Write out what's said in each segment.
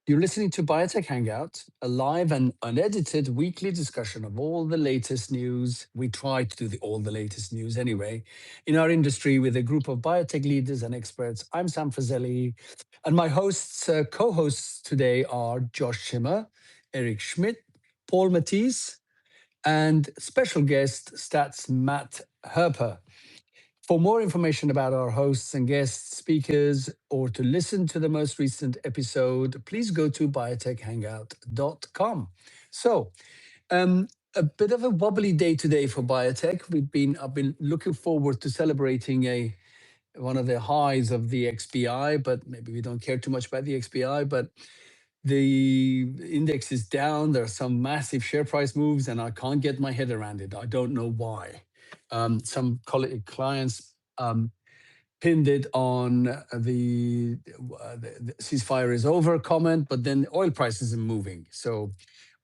You're listening to Biotech Hangout, a live and unedited weekly discussion of all the latest news. We try to do all the latest news anyway, in our industry with a group of biotech leaders and experts. I'm Sam Fazeli, and my co-hosts today are Josh Schimmer, Eric Schmidt, Paul Matteis, and special guest stats Matt Herper. For more information about our hosts and guest speakers, or to listen to the most recent episode, please go to biotechhangout.com. So, a bit of a wobbly day today for biotech. I've been looking forward to celebrating one of the highs of the XBI, but maybe we don't care too much about the XBI. But the index is down. There are some massive share price moves, and I can't get my head around it. I don't know why. Some clients pinned it on the ceasefire is over comment, but then oil prices are moving. So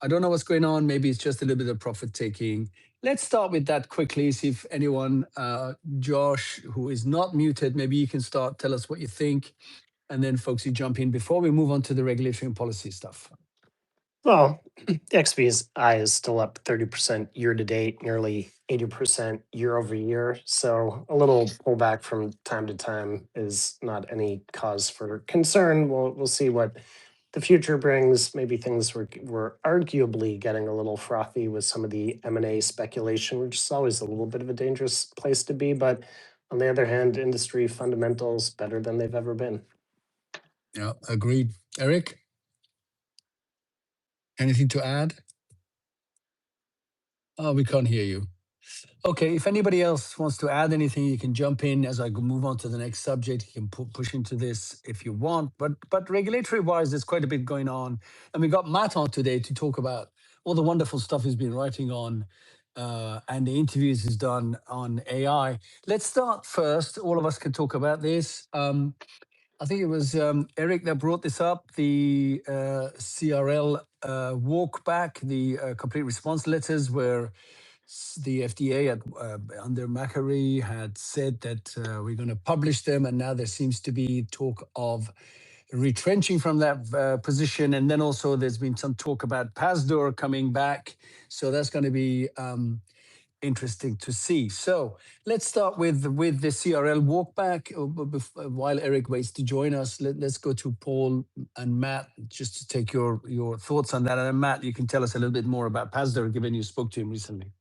I don't know what's going on. Maybe it's just a little bit of profit taking. Let's start with that quickly. See if anyone, Josh, who is not muted, maybe you can start. Tell us what you think. And then folks, you jump in before we move on to the regulatory and policy stuff. Well, XBI is still up 30% year to date, nearly 80% year over year. So a little pullback from time to time is not any cause for concern. We'll see what the future brings. Maybe things were arguably getting a little frothy with some of the M&A speculation, which is always a little bit of a dangerous place to be. But on the other hand, industry fundamentals better than they've ever been. Yeah, agreed. Eric, anything to add? Oh, we can't hear you. Okay, if anybody else wants to add anything, you can jump in as I move on to the next subject. You can push into this if you want. But regulatory wise, there's quite a bit going on, and we got Matt on today to talk about all the wonderful stuff he's been writing on, and the interviews he's done on AI. Let's start first. All of us can talk about this. I think it was Eric that brought this up, the CRL walk back, the complete response letters where the FDA under Macquarie had said that we're going to publish them, and now there seems to be talk of retrenching from that position. And then also there's been some talk about PASDOR coming back. So that's going to be interesting to see. So let's start with the CRL walkback. While Eric waits to join us, let's go to Paul and Matt just to take your thoughts on that. And then Matt, you can tell us a little bit more about PASDOR, given you spoke to him recently.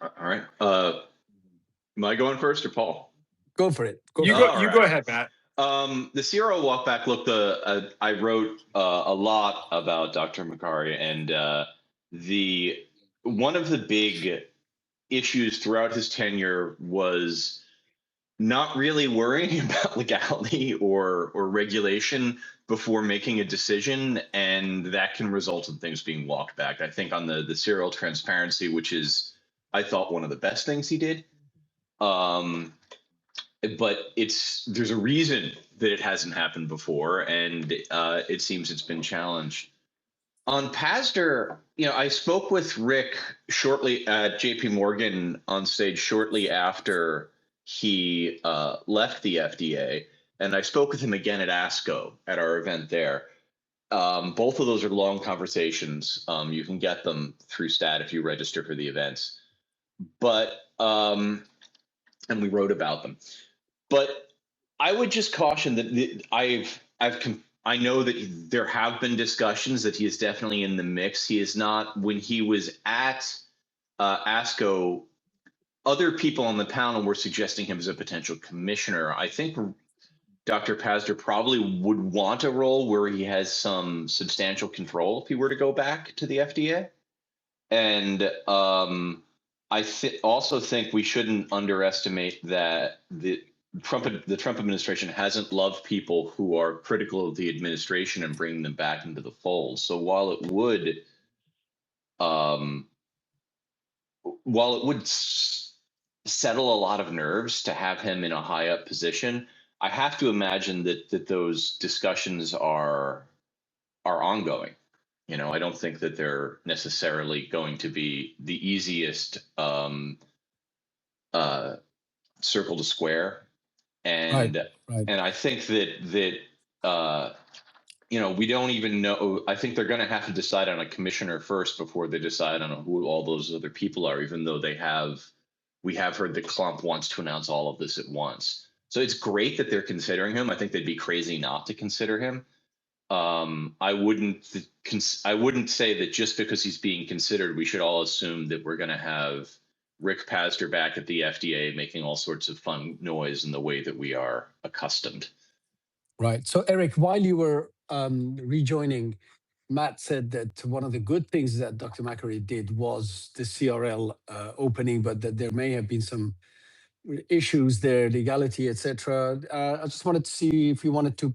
All right. Am I going first or Paul? Go for it. You go ahead, Matt. The CRO walkback looked. I wrote a lot about Dr. Macquarie, and one of the big issues throughout his tenure was not really worrying about legality or regulation before making a decision, and that can result in things being walked back. I think on the serial transparency, which is, I thought, one of the best things he did. But there's a reason that it hasn't happened before, and it seems it's been challenged. On PASDOR, I spoke with Rick shortly at JP Morgan on stage shortly after he left the FDA, and I spoke with him again at ASCO at our event there. Both of those are long conversations. You can get them through Stat if you register for the events. But and we wrote about them. But I would just caution that I know that there have been discussions that he is definitely in the mix. He is not. When he was at ASCO, other people on the panel were suggesting him as a potential commissioner. I think Dr. PASDOR probably would want a role where he has some substantial control if he were to go back to the FDA. And I also think we shouldn't underestimate that the Trump administration hasn't loved people who are critical of the administration and bringing them back into the fold. So while it would settle a lot of nerves to have him in a high up position, I have to imagine that those discussions are ongoing. I don't think that they're necessarily going to be the easiest circle to square. And right. And I think that we don't even know. I think they're going to have to decide on a commissioner first before they decide on who all those other people are, even though we have heard that Klump wants to announce all of this at once. So it's great that they're considering him. I think they'd be crazy not to consider him. I wouldn't say that just because he's being considered, we should all assume that we're going to have Rick Pazder back at the FDA making all sorts of fun noise in the way that we are accustomed. Right. So, Eric, while you were rejoining, Matt said that one of the good things that Dr. Macquarie did was the CRL opening, but that there may have been some issues there, legality, etc. I just wanted to see if you wanted to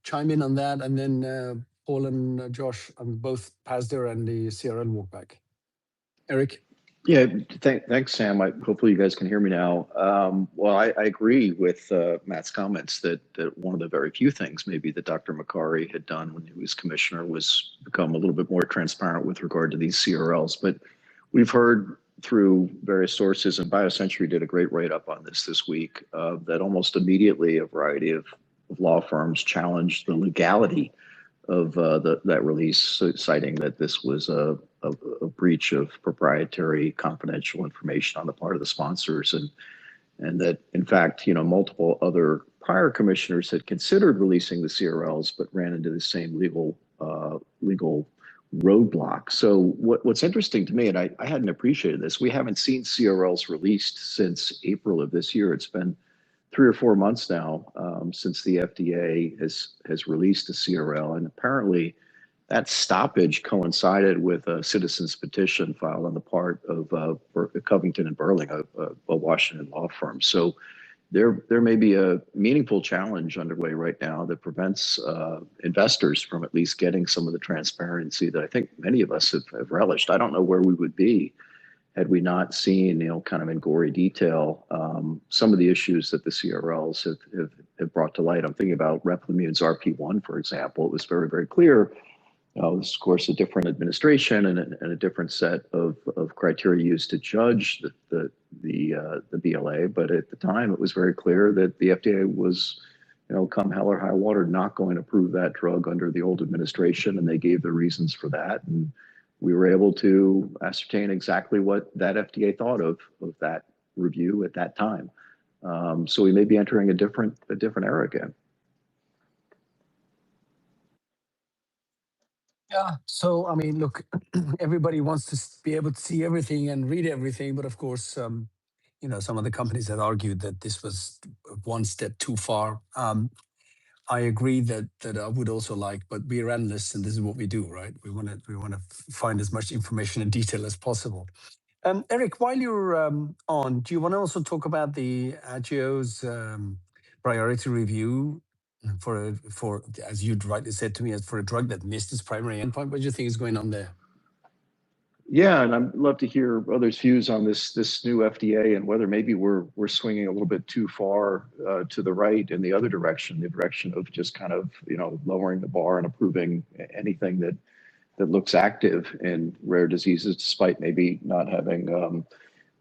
chime in on that, and then Paul and Josh on both Pazder and the CRL walkback. Eric? Yeah, thanks, Sam. Hopefully you guys can hear me now. Well, I agree with Matt's comments that one of the very few things maybe that Dr. Macquarie had done when he was commissioner was become a little bit more transparent with regard to these CRLs. But we've heard through various sources, and BioCentury did a great write-up on this week, that almost immediately a variety of law firms challenged the legality of that release, citing that this was a breach of proprietary confidential information on the part of the sponsors, and that in fact, multiple other prior commissioners had considered releasing the CRLs but ran into the same legal roadblock. So what's interesting to me, and I hadn't appreciated this, we haven't seen CRLs released since April of this year. It's been 3 or 4 months now since the FDA has released a CRL, and apparently that stoppage coincided with a citizen's petition filed on the part of Covington and Burling, a Washington law firm. So there may be a meaningful challenge underway right now that prevents investors from at least getting some of the transparency that I think many of us have relished. I don't know where we would be had we not seen, kind of in gory detail, some of the issues that the CRLs have brought to light. I'm thinking about Replimune's RP1, for example. It was very, very clear. It was, of course, a different administration and a different set of criteria used to judge the BLA. But at the time, it was very clear that the FDA was, come hell or high water, not going to approve that drug under the old administration, and they gave the reasons for that. And we were able to ascertain exactly what that FDA thought of that review at that time. So we may be entering a different era again. Yeah. So, I mean, look, everybody wants to be able to see everything and read everything. But of course, some of the companies that argued that this was one step too far. I agree that I would also like, but we're analysts and this is what we do, right? We want to find as much information and detail as possible. Eric, while you're on, do you want to also talk about the Agios priority review for, as you'd rightly said to me, as for a drug that missed its primary endpoint? What do you think is going on there? Yeah, and I'd love to hear others' views on this new FDA and whether maybe we're swinging a little bit too far to the right in the other direction, the direction of just kind of lowering the bar and approving anything that looks active in rare diseases, despite maybe not having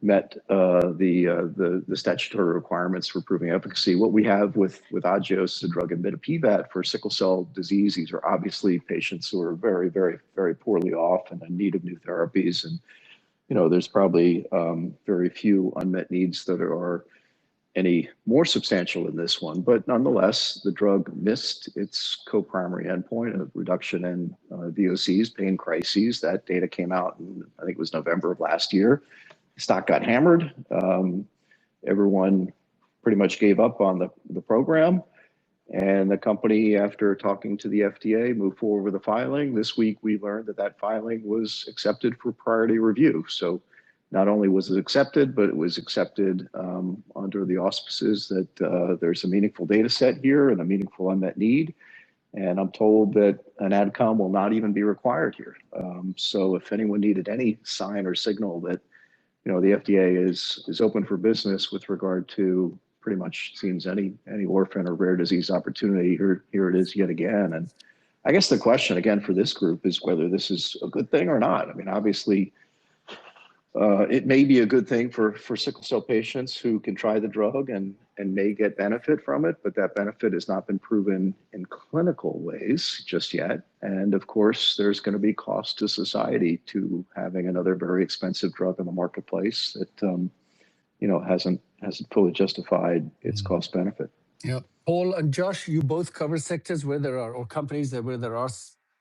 met the statutory requirements for proving efficacy. What we have with Agios, the drug mitapivat for sickle cell disease, these are obviously patients who are very, very, very poorly off and in need of new therapies. And there's probably very few unmet needs that are any more substantial than this one. But nonetheless, the drug missed its co-primary endpoint of reduction in VOCs, pain crises. That data came out in, I think it was November of last year. Stock got hammered. Everyone pretty much gave up on the program. And the company, after talking to the FDA, moved forward with a filing. This week, we learned that filing was accepted for priority review. So not only was it accepted, but it was accepted under the auspices that there's a meaningful data set here and a meaningful unmet need. And I'm told that an AdCom will not even be required here. So if anyone needed any sign or signal that the FDA is open for business with regard to pretty much seems any orphan or rare disease opportunity, here it is yet again. And I guess the question again for this group is whether this is a good thing or not. I mean, obviously, It may be a good thing for sickle cell patients who can try the drug and may get benefit from it, but that benefit has not been proven in clinical ways just yet. And of course, there's going to be cost to society to having another very expensive drug in the marketplace that hasn't fully justified its cost benefit. Yeah. Paul and Josh, you both cover sectors where there are, or companies where there are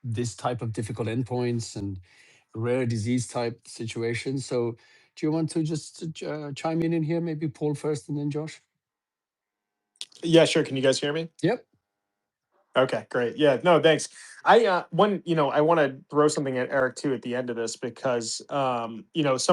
this type of difficult endpoints and rare disease type situations. So do you want to just chime in here? Maybe Paul first and then Josh? Yeah, sure. Can you guys hear me? Yep. Okay, great. Yeah, no, thanks. I I want to throw something at Eric too at the end of this because some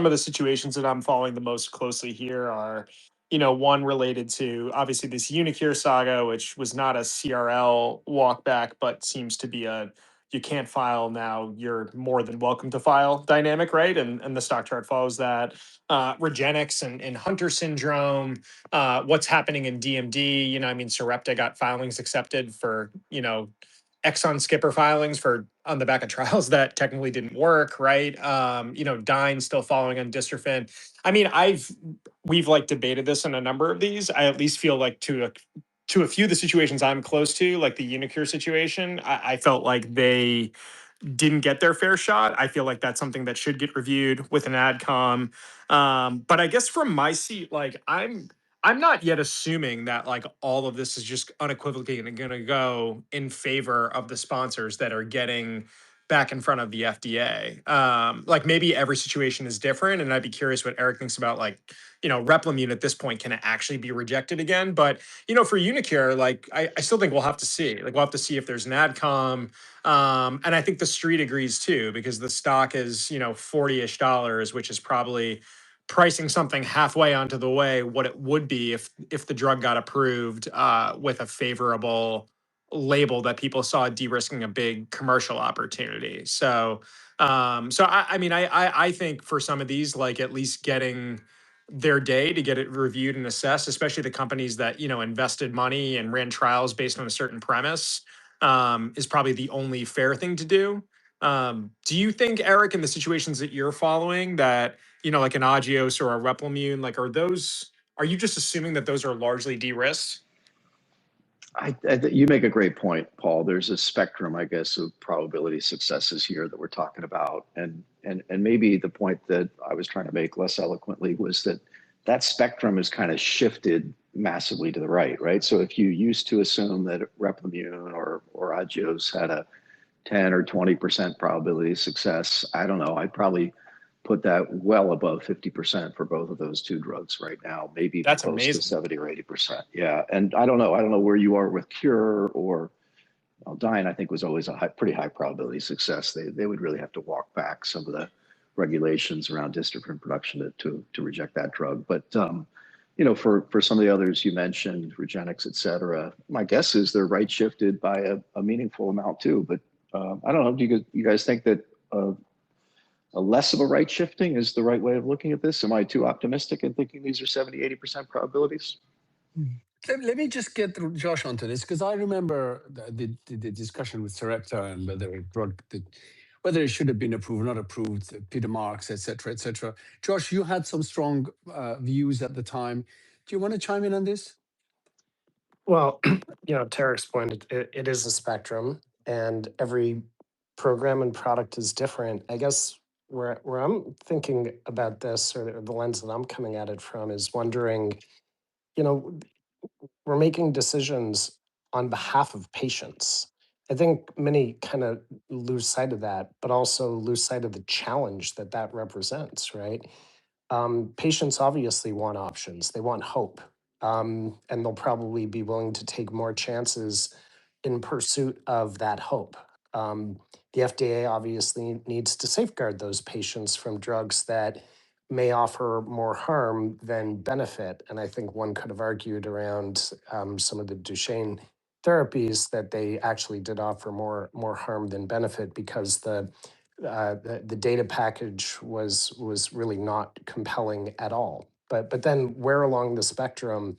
of the situations that I'm following the most closely here are, one related to obviously this Unicure saga, which was not a CRL walkback, but seems to be a you can't file now, you're more than welcome to file dynamic, right? And the stock chart follows that. Regenix and Hunter syndrome, what's happening in DMD. Sarepta got filings accepted for, exon skipper filings for on the back of trials that technically didn't work, right? Dyne still following on dystrophin. We've like debated this in a number of these. I at least feel like to a few of the situations I'm close to, like the Unicure situation, I felt like they didn't get their fair shot. I feel like that's something that should get reviewed with an adcom. But I guess from my seat, like I'm not yet assuming that like all of this is just unequivocally going to go in favor of the sponsors that are getting back in front of the FDA. Like maybe every situation is different, and I'd be curious what Eric thinks about like Replimune at this point, can it actually be rejected again? But for Unicure, like I still think we'll have to see. Like we'll have to see if there's an adcom. And I think the street agrees too, because the stock is, $40-ish, which is probably pricing something halfway onto the way what it would be if the drug got approved with a favorable label that people saw de-risking a big commercial opportunity. I think for some of these, like at least getting their day to get it reviewed and assessed, especially the companies that invested money and ran trials based on a certain premise, is probably the only fair thing to do. Do you think, Eric, in the situations that you're following, that like an Agios or a Replimune, like are you just assuming that those are largely de-risked? You make a great point, Paul. There's a spectrum, I guess, of probability successes here that we're talking about, and maybe the point that I was trying to make less eloquently was that spectrum is kind of shifted massively to the right? So if you used to assume that Replimune or Agios had a 10 or 20% probability of success, I don't know. I'd probably put that well above 50% for both of those two drugs right now, maybe even That's close amazing. to 70 or 80%. Yeah. And I don't know where you are with Cure or Dyne, I think was always a pretty high probability success. They would really have to walk back some of the regulations around dystrophin production to reject that drug. But for some of the others you mentioned, Regenix, et cetera, my guess is they're right shifted by a meaningful amount too. But I don't know. Do you guys think that a less of a right shifting is the right way of looking at this? Am I too optimistic in thinking these are 70, 80% probabilities? Let me just get Josh onto this, because I remember the discussion with Sarepta and whether it should have been approved or not approved, Peter Marks, et cetera, et cetera. Josh, you had some strong views at the time. Do you want to chime in on this? Well, to Eric's point, it is a spectrum, and every program and product is different. I guess where I'm thinking about this, or the lens that I'm coming at it from, is wondering, we're making decisions on behalf of patients. I think many kind of lose sight of that, but also lose sight of the challenge that represents, right? Patients obviously want options, they want hope, and they'll probably be willing to take more chances in pursuit of that hope. The FDA obviously needs to safeguard those patients from drugs that may offer more harm than benefit. And I think one could have argued around some of the Duchenne therapies that they actually did offer more harm than benefit, because the data package was really not compelling at all. But then where along the spectrum,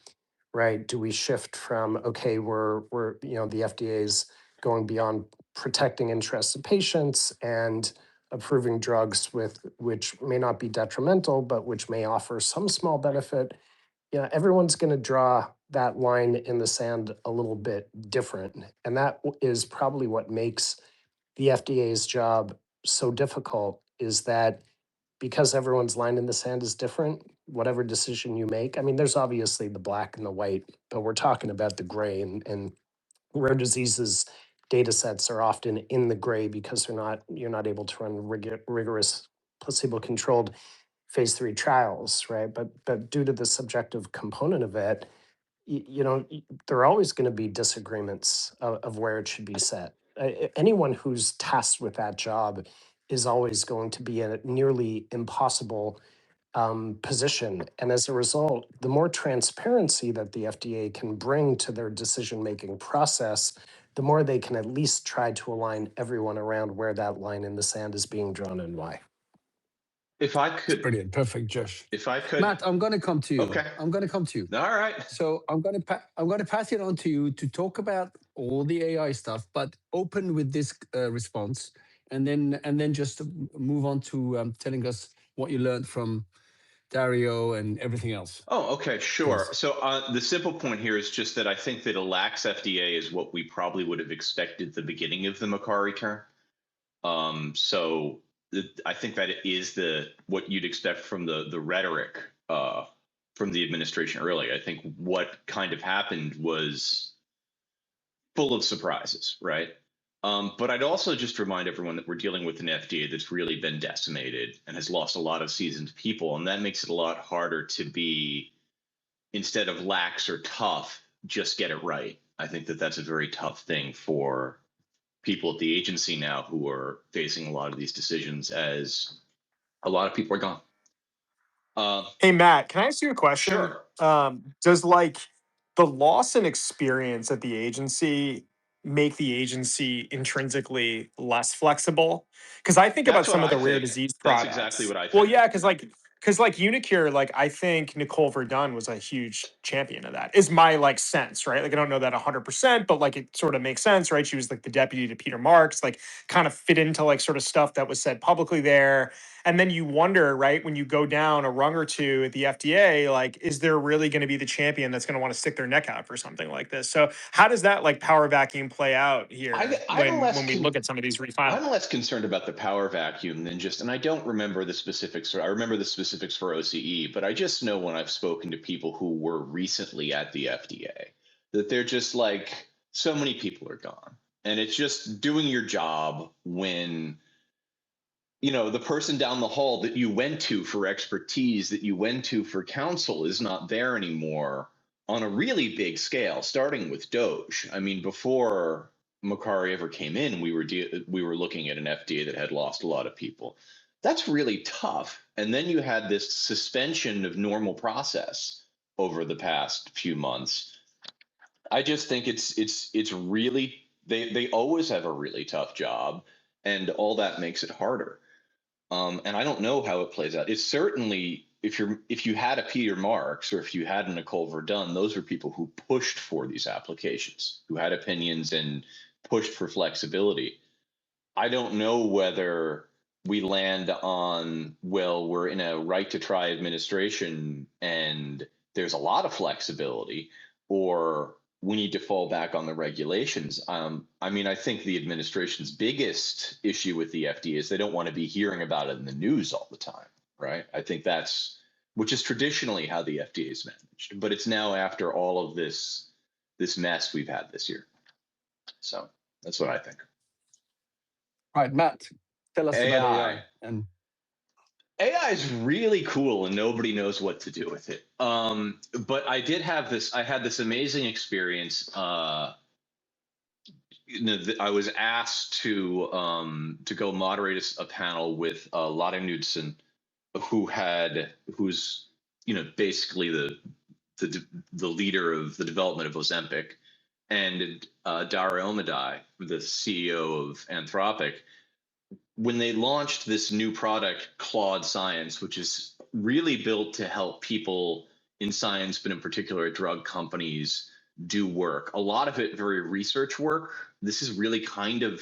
right, do we shift from, okay, we're the FDA's going beyond protecting interests of patients, and approving drugs which may not be detrimental, but which may offer some small benefit, everyone's going to draw that line in the sand a little bit different. And that is probably what makes the FDA's job so difficult, is that because everyone's line in the sand is different, whatever decision you make, I mean, there's obviously the black and the white, but we're talking about the gray, and rare diseases data sets are often in the gray because you're not able to run rigorous placebo-controlled phase 3 trials, right? But due to the subjective component of it, there are always going to be disagreements of where it should be set. Anyone who's tasked with that job is always going to be in a nearly impossible position. And as a result, the more transparency that the FDA can bring to their decision-making process, the more they can at least try to align everyone around where that line in the sand is being drawn and why. If I could, Brilliant. Perfect, Josh. if I could, Matt, I'm going to come to you. Okay. I'm going to come to you. All right. So I'm going to pass it on to you to talk about all the AI stuff, but open with this response, and then just move on to telling us what you learned from Dario and everything else. Oh, okay, sure. Please. So the simple point here is just that I think that a lax FDA is what we probably would have expected at the beginning of the Makari term. I think that it is what you'd expect from the rhetoric from the administration early. I think what kind of happened was full of surprises, right? But I'd also just remind everyone that we're dealing with an FDA that's really been decimated and has lost a lot of seasoned people, and that makes it a lot harder to be, instead of lax or tough, just get it right. I think that that's a very tough thing for people at the agency now who are facing a lot of these decisions, as a lot of people are gone. Hey, Matt, can I ask you a question? Sure. Does the loss in experience at the agency make the agency intrinsically less flexible? Because I think about That's what some of I the rare think. disease That's products. exactly what I think. Well, yeah, because Unicure, I think Nicole Verdun was a huge champion of that. Is my sense, right? I don't know that 100%, but it sort of makes sense, right? She was the deputy to Peter Marks, kind of fit into sort of stuff that was said publicly there. And then you wonder, right, when you go down a rung or two at the FDA, is there really going to be the champion that's going to want to stick their neck out for something like this? So how does that power vacuum play out here when we look at some of these refilings? I'm less concerned about the power vacuum than and I don't remember the specifics. I remember the specifics for OCE, but I just know when I've spoken to people who were recently at the FDA that they're just so many people are gone. And it's just doing your job when the person down the hall that you went to for expertise, that you went to for counsel, is not there anymore on a really big scale, starting with Doge. I mean, before Makari ever came in, we were looking at an FDA that had lost a lot of people. That's really tough. And then you had this suspension of normal process over the past few months. I just think it's really, they always have a really tough job, and all that makes it harder. And I don't know how it plays out. It's certainly, if you had a Peter Marks or if you had a Nicole Verdun, those were people who pushed for these applications, who had opinions and pushed for flexibility. I don't know whether we land on, well, we're in a right to try administration and there's a lot of flexibility, or we need to fall back on the regulations. I mean, I think the administration's biggest issue with the FDA is they don't want to be hearing about it in the news all the time, right? I think which is traditionally how the FDA is managed, but it's now after all of this mess we've had this year. So that's what I think. All right, Matt, tell us about AI. And AI is really cool and nobody knows what to do with it. But I had this amazing experience. I was asked to go moderate a panel with Lotte Knudsen, who's basically the leader of the development of Ozempic, and Dara Omadai, the CEO of Anthropic, when they launched this new product, Claude Science, which is really built to help people in science, but in particular drug companies, do work. A lot of it very research work. This is really kind of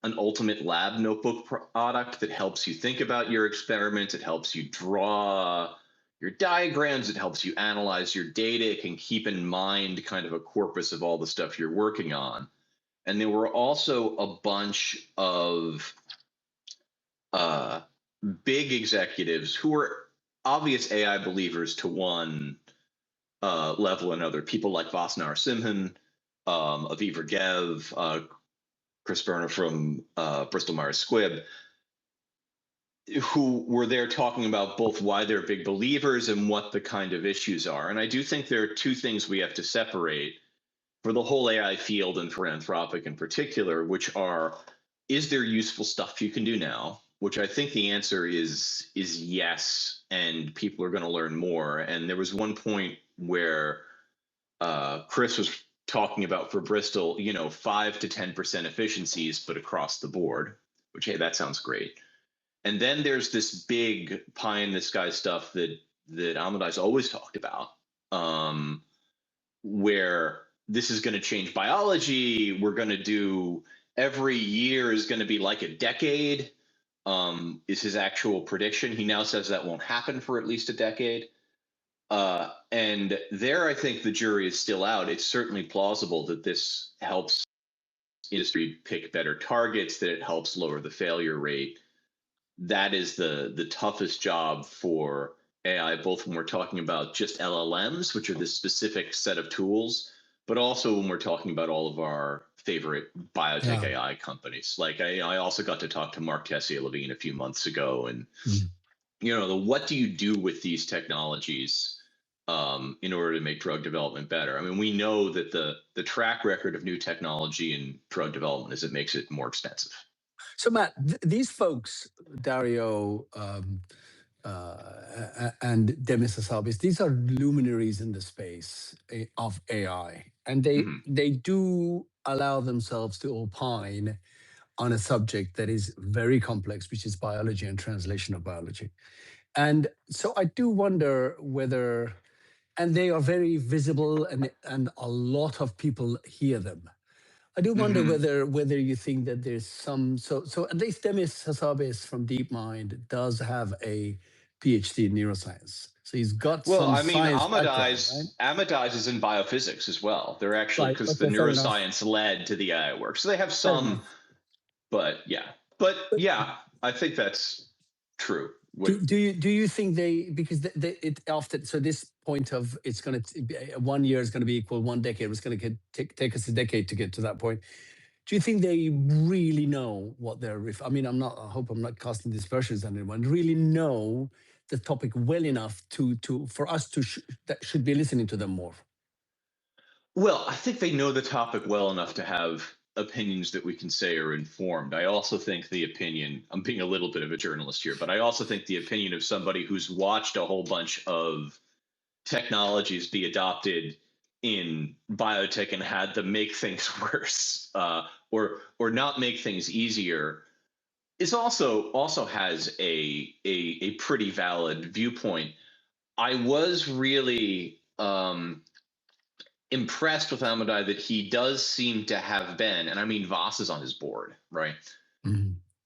an ultimate lab notebook product that helps you think about your experiments. It helps you draw your diagrams. It helps you analyze your data. It can keep in mind kind of a corpus of all the stuff you're working on. And there were also a bunch of big executives who were obvious AI believers to one level or another. People like Vasner Simhan, Aviv Regev, Chris Berner from Bristol Myers Squibb, who were there talking about both why they're big believers and what the kind of issues are. And I do think there are two things we have to separate for the whole AI field and for Anthropic in particular, which are, is there useful stuff you can do now? Which I think the answer is yes, and people are going to learn more. And there was one point where Chris was talking about for Bristol, 5 to 10% efficiencies, but across the board, which, hey, that sounds great. And then there's this big pie in the sky stuff that Matteis always talked about, where this is going to change biology. We're going to do every year is going to be like a decade, is his actual prediction. He now says that won't happen for at least a decade. And there, I think the jury is still out. It's certainly plausible that this helps industry pick better targets, that it helps lower the failure rate. That is the toughest job for AI, both when we're talking about just LLMs, which are this specific set of tools, but also when we're talking about all of our favorite biotech AI companies. Like I also got to talk to Mark Tessier-Levine a few months ago, and what do you do with these technologies in order to make drug development better? I mean, we know that the track record of new technology in drug development is it makes it more expensive. So, Matt, these folks, Dario and Demis Hassabis, these are luminaries in the space of AI, and they do allow themselves to opine on a subject that is very complex, which is biology and translation of biology. And so I do wonder whether, and they are very visible, and a lot of people hear them. I do wonder whether you think that there's some, so at least Demis Hassabis from DeepMind does have a PhD in neuroscience. So he's got some science background, right? Matteis is in biophysics as well. They're actually, because the neuroscience led to the AI work. So they have some, but yeah. But yeah, I think that's true. Do you think because it often, so this point of it's going to be 1 year is going to be equal 1 decade, it's going to take us a decade to get to that point. Do you think they really know what they're, I mean, I hope I'm not casting dispersions on anyone, really know the topic well enough for us that should be listening to them more? Well, I think they know the topic well enough to have opinions that we can say are informed. I also think the opinion, I'm being a little bit of a journalist here, but I also think the opinion of somebody who's watched a whole bunch of technologies be adopted in biotech and had them make things worse, or not make things easier, is also has a pretty valid viewpoint. I was really impressed with Amadai that he does seem to have been, and I mean Voss is on his board, right?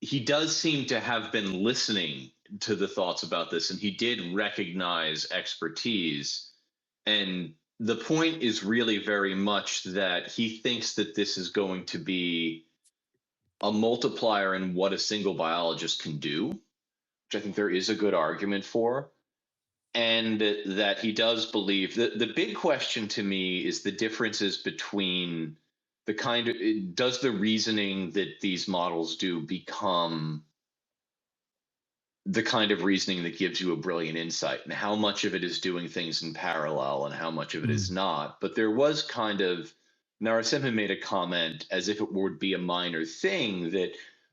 He does seem to have been listening to the thoughts about this, and he did recognize expertise. And the point is really very much that he thinks that this is going to be a multiplier in what a single biologist can do, which I think there is a good argument for. And that he does believe that the big question to me is the differences between the kind of, does the reasoning that these models do become the kind of reasoning that gives you a brilliant insight, and how much of it is doing things in parallel and how much of it is not. But there was kind of, Narasimhan made a comment as if it would be a minor thing that,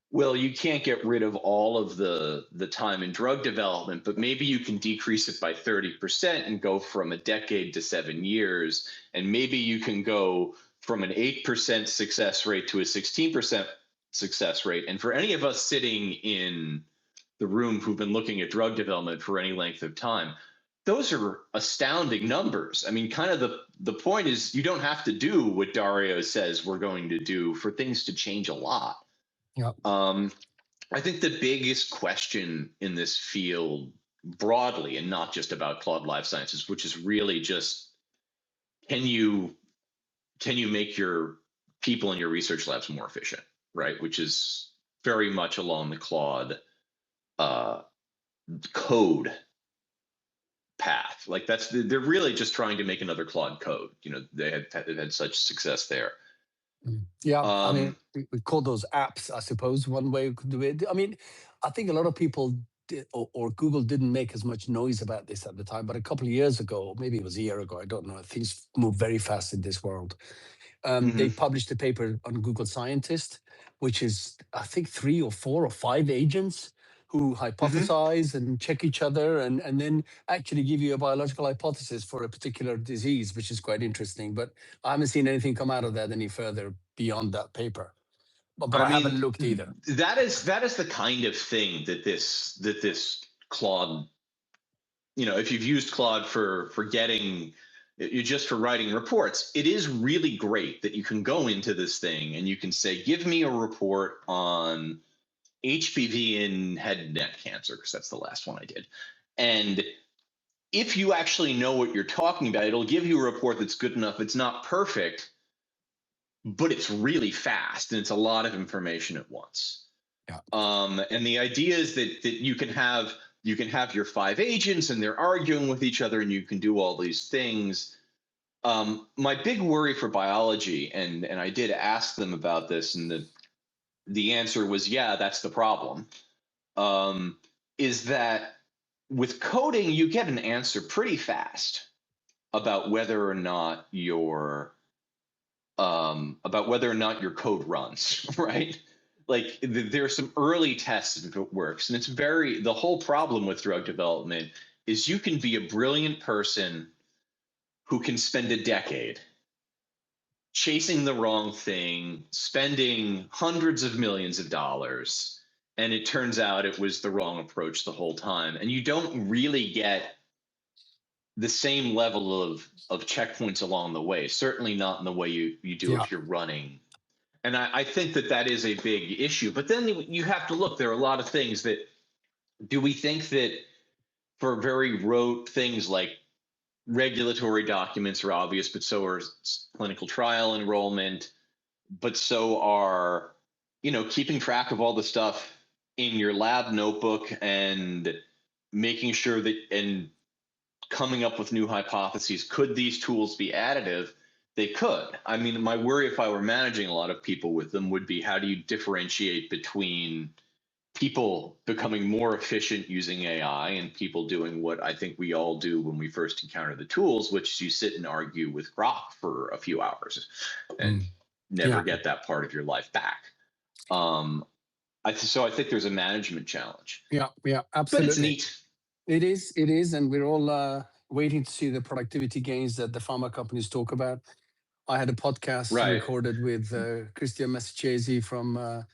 well, you can't get rid of all of the time in drug development, but maybe you can decrease it by 30% and go from a decade to 7 years. And maybe you can go from an 8% success rate to a 16% success rate. And for any of us sitting in the room who've been looking at drug development for any length of time, those are astounding numbers. I mean, kind of the point is you don't have to do what Dario says we're going to do for things to change a lot. Yeah. I think the biggest question in this field broadly, and not just about Claude Life Sciences, which is really just can you make your people in your research labs more efficient, right? Which is very much along the Claude code path. Like they're really just trying to make another Claude code. They had such success there. Yeah, I mean, we call those apps, I suppose, one way we could do it. I mean, I think a lot of people or Google didn't make as much noise about this at the time, but a couple of years ago, maybe it was a year ago, I don't know, things move very fast in this world. They published a paper on Google Scientist, which is, I think, 3 or 4 or 5 agents who hypothesize and check each other and then actually give you a biological hypothesis for a particular disease, which is quite interesting. But I haven't seen anything come out of that any further beyond that paper. But I haven't looked either. That is the kind of thing that this Claude, if you've used Claude for getting, just for writing reports, it is really great that you can go into this thing and you can say, give me a report on HPV in head and neck cancer, because that's the last one I did. And if you actually know what you're talking about, it'll give you a report that's good enough. It's not perfect, but it's really fast and it's a lot of information at once. Yeah. And the idea is that you can have your 5 agents and they're arguing with each other and you can do all these things. My big worry for biology, and I did ask them about this, and the answer was, yeah, that's the problem, is that with coding, you get an answer pretty fast about whether or not your code runs, right? Like there are some early tests if it works, and the whole problem with drug development is you can be a brilliant person who can spend a decade chasing the wrong thing, spending hundreds of millions of dollars, and it turns out it was the wrong approach the whole time. And you don't really get the same level of checkpoints along the way, certainly not in the way you do if you're running. And I think that is a big issue. But then you have to look, there are a lot of things that, do we think that for very rote things like regulatory documents are obvious, but so are clinical trial enrollment, but so are, keeping track of all the stuff in your lab notebook and making sure that, and coming up with new hypotheses. Could these tools be additive? They could. I mean, my worry if I were managing a lot of people with them would be, how do you differentiate between people becoming more efficient using AI and people doing what I think we all do when we first encounter the tools, which is you sit and argue with Grok for a few hours and never get that part of your life back. So I think there's a management challenge. Yeah, absolutely. But it's neat. It is, and we're all waiting to see the productivity gains that the pharma companies talk about. I had a podcast recorded with Christian Massicesi from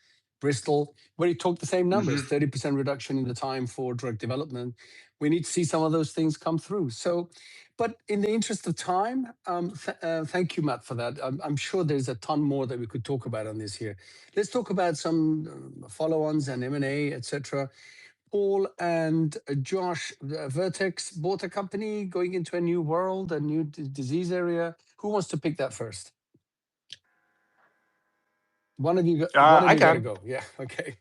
Bristol, where he talked the same numbers, 30% reduction in the time for drug development. We need to see some of those things come through. So, but in the interest of time, thank you, Matt, for that. I'm sure there's a ton more that we could talk about on this here. Let's talk about some follow-ons and M&A, etc. Paul and Josh, Vertex bought a company going into a new world, a new disease area. Who wants to pick that first? One of you got to go. Yeah, okay.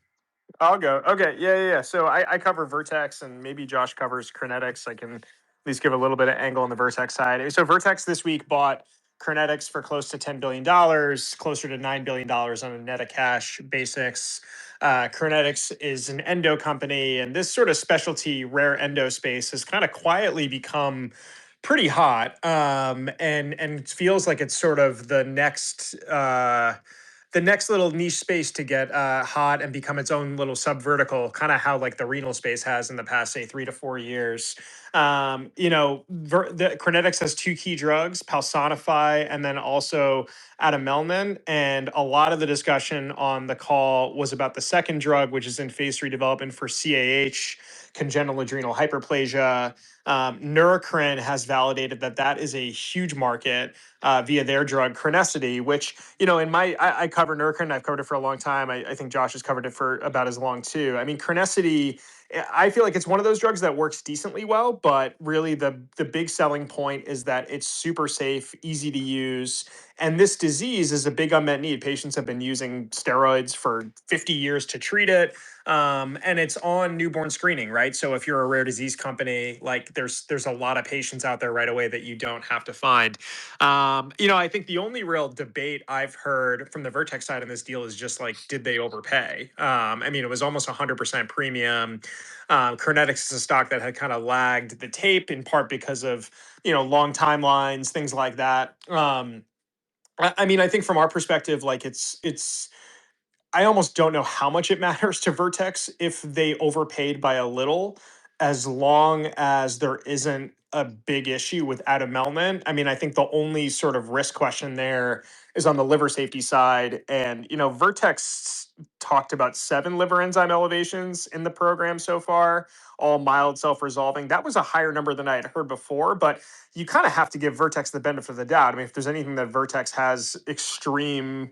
I'll go. Okay, yeah. So I cover Vertex, and maybe Josh covers Crinetics. I can at least give a little bit of angle on the Vertex side. So Vertex this week bought Crinetics for close to $10 billion, closer to $9 billion on a net of cash basis. Crinetics is an endo company, and this sort of specialty rare endo space has kind of quietly become pretty hot, and it feels like it's sort of the next little niche space to get hot and become its own little subvertical, kind of how like the renal space has in the past, say, 3 to 4 years. The Crinetics has 2 key drugs, Palsonify and then also atumelnant. And a lot of the discussion on the call was about the second drug, which is in phase 3 development for CAH, congenital adrenal hyperplasia. Neurocrine has validated that that is a huge market via their drug Crinecity, which, in I cover Neurocrine. I've covered it for a long time. I think Josh has covered it for about as long too. I mean, Crinecity, I feel like it's one of those drugs that works decently well, but really the big selling point is that it's super safe, easy to use. And this disease is a big unmet need. Patients have been using steroids for 50 years to treat it. And it's on newborn screening, right? So if you're a rare disease company, like there's a lot of patients out there right away that you don't have to find. I think the only real debate I've heard from the Vertex side on this deal is just like, did they overpay? I mean, it was almost 100% premium. Crinetics is a stock that had kind of lagged the tape in part because of long timelines, things like that. I mean, I think from our perspective, like it's I almost don't know how much it matters to Vertex if they overpaid by a little, as long as there isn't a big issue with atumelnant. I mean, I think the only sort of risk question there is on the liver safety side. And, Vertex talked about 7 liver enzyme elevations in the program so far, all mild self-resolving. That was a higher number than I had heard before, but you kind of have to give Vertex the benefit of the doubt. I mean, if there's anything that Vertex has extremely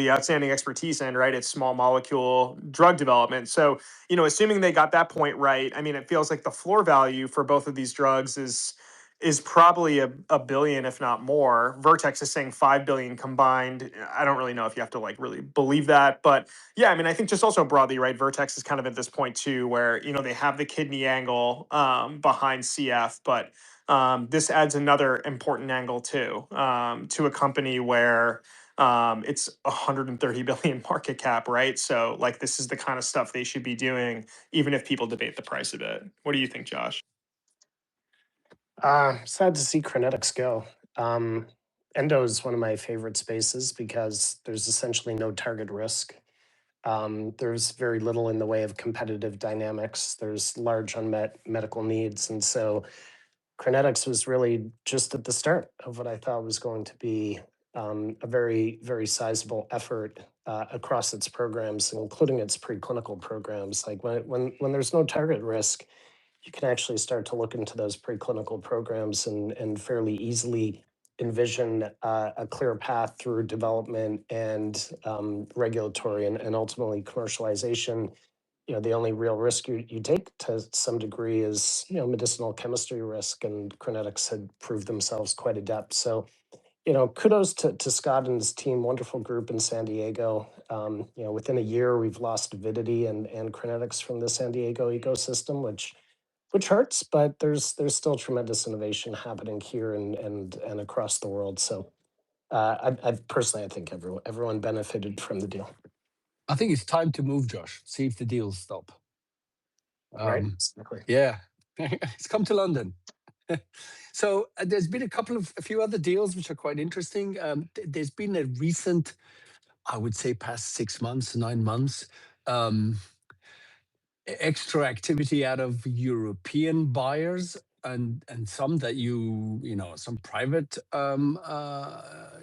outstanding expertise in, right, it's small molecule drug development. So, assuming they got that point right, I mean, it feels like the floor value for both of these drugs is probably a billion, if not more. Vertex is saying 5 billion combined. I don't really know if you have to like really believe that, but yeah, I mean, I think just also broadly, right, Vertex is kind of at this point too, where they have the kidney angle behind CF, but this adds another important angle too, to a company where it's 130 billion market cap, right? So like this is the kind of stuff they should be doing, even if people debate the price of it. What do you think, Josh? Sad to see Crinetics go. Endo is one of my favorite spaces because there's essentially no target risk. There's very little in the way of competitive dynamics. There's large unmet medical needs. And so Crinetics was really just at the start of what I thought was going to be a very, very sizable effort across its programs, including its preclinical programs. Like when there's no target risk, you can actually start to look into those preclinical programs and fairly easily envision a clear path through development and regulatory and ultimately commercialization. The only real risk you take to some degree is, medicinal chemistry risk, and Crinetics had proved themselves quite adept. So, kudos to Scott and his team, wonderful group in San Diego. Within a year, we've lost Avidity and Crinetics from the San Diego ecosystem, which hurts, but there's still tremendous innovation happening here and across the world. So I personally, I think everyone benefited from the deal. I think it's time to move, Josh. See if the deals stop. Right? Exactly. Yeah, it's come to London. So there's been a few other deals which are quite interesting. There's been a recent, I would say, past 6 months, 9 months, extra activity out of European buyers and some that some private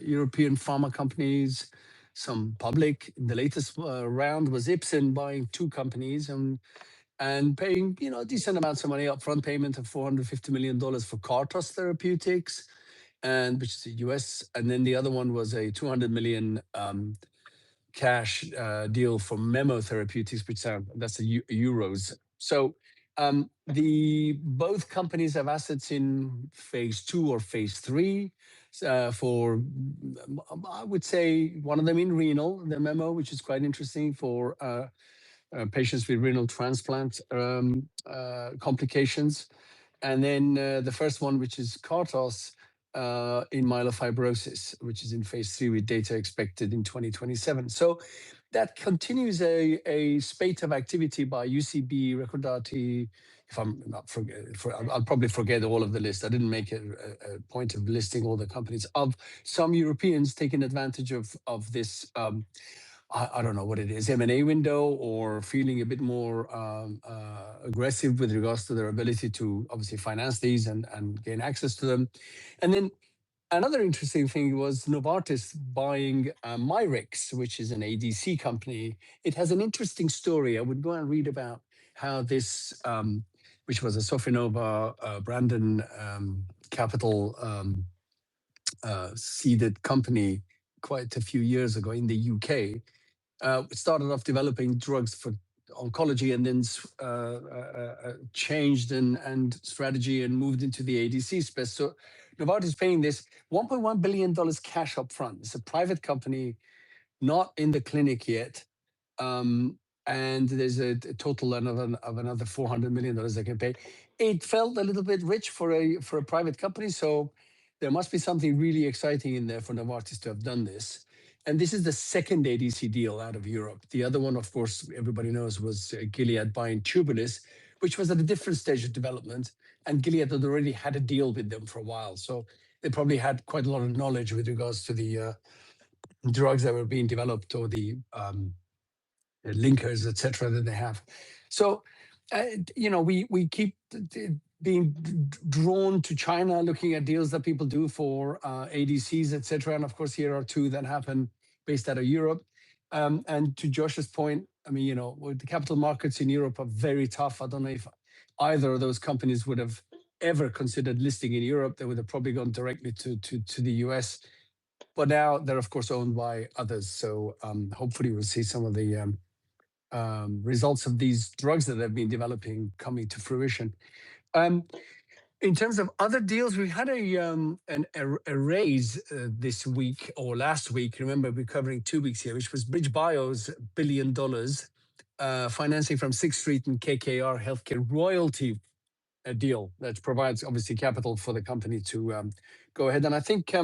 European pharma companies, some public. The latest round was Ipsen buying 2 companies and paying decent amounts of money, upfront payment of $450 million for Kartos Therapeutics, and which is the US, and then the other one was a 200 million cash deal for Memo Therapeutics, which that's euros. So the both companies have assets in phase 2 or phase 3 for, I would say, one of them in renal, the Memo, which is quite interesting for patients with renal transplant complications. And then the first one, which is Kartos, in myelofibrosis, which is in phase 3 with data expected in 2027. So that continues a spate of activity by UCB, Recordati. If I'm not I'll probably forget all of the list. I didn't make a point of listing all the companies of some Europeans taking advantage of this. I don't know what it is, M&A window, or feeling a bit more aggressive with regards to their ability to obviously finance these and gain access to them. And then another interesting thing was Novartis buying Myricx, which is an ADC company. It has an interesting story. I would go and read about how this which was a Sofinova Brandon Capital seeded company quite a few years ago in the UK, started off developing drugs for oncology and then changed and strategy and moved into the ADC space. So Novartis is paying this $1.1 billion cash upfront. It's a private company, not in the clinic yet. And there's a total of another $400 million they can pay. It felt a little bit rich for a private company, so there must be something really exciting in there for Novartis to have done this. And this is the second ADC deal out of Europe. The other one, of course, everybody knows, was Gilead buying Tubulis, which was at a different stage of development. And Gilead had already had a deal with them for a while. So they probably had quite a lot of knowledge with regards to the drugs that were being developed or the linkers, etc., that they have. So, we keep being drawn to China, looking at deals that people do for ADCs, etc. And of course, here are two that happen based out of Europe. And to Josh's point, I mean, the capital markets in Europe are very tough. I don't know if either of those companies would have ever considered listing in Europe. They would have probably gone directly to the US. But now they're, of course, owned by others. So hopefully we'll see some of the results of these drugs that have been developing coming to fruition. In terms of other deals, we had a raise this week or last week. Remember, we're covering 2 weeks here, which was BridgeBio's $1 billion financing from Sixth Street and KKR Healthcare royalty deal that provides obviously capital for the company to go ahead. And I think,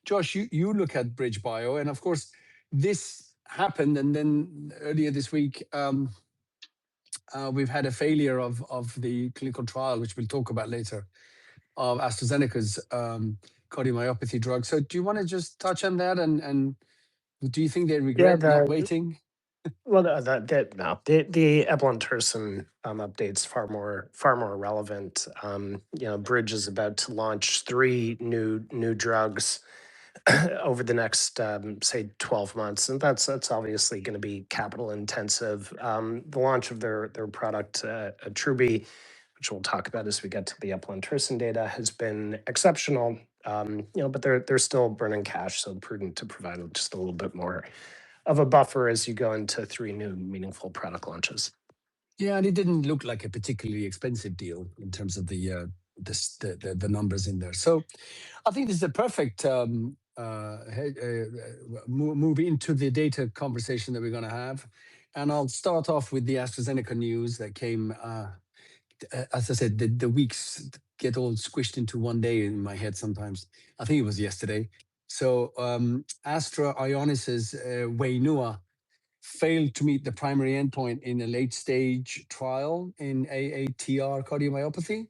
Josh, you look at BridgeBio, and of course, this happened, and then earlier this week, we've had a failure of the clinical trial, which we'll talk about later, of AstraZeneca's cardiomyopathy drug. So do you want to just touch on that, and do you think they Yeah, regret not waiting? well, the eplontersen update's far more relevant. Bridge is about to launch 3 new drugs over the next say 12 months, and that's obviously going to be capital intensive. The launch of their product Truby, which we'll talk about as we get to the eplontersen data, has been exceptional. But they're still burning cash, so prudent to provide just a little bit more of a buffer as you go into 3 new meaningful product launches. Yeah, and it didn't look like a particularly expensive deal in terms of the numbers in there. So I think this is a perfect move into the data conversation that we're going to have. And I'll start off with the AstraZeneca news that came, as I said, the weeks get all squished into one day in my head sometimes. I think it was yesterday. So Ionis's Wainua failed to meet the primary endpoint in a late stage trial in ATTR cardiomyopathy.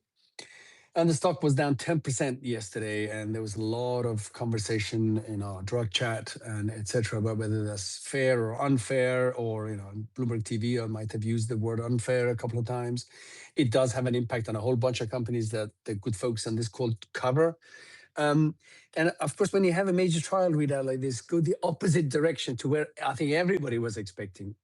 And the stock was down 10% yesterday, and there was a lot of conversation in our drug chat and etc. about whether that's fair or unfair, or Bloomberg TV, I might have used the word unfair a couple of times. It does have an impact on a whole bunch of companies that the good folks on this call cover. And of course, when you have a major trial readout like this, go the opposite direction to where I think everybody was expecting.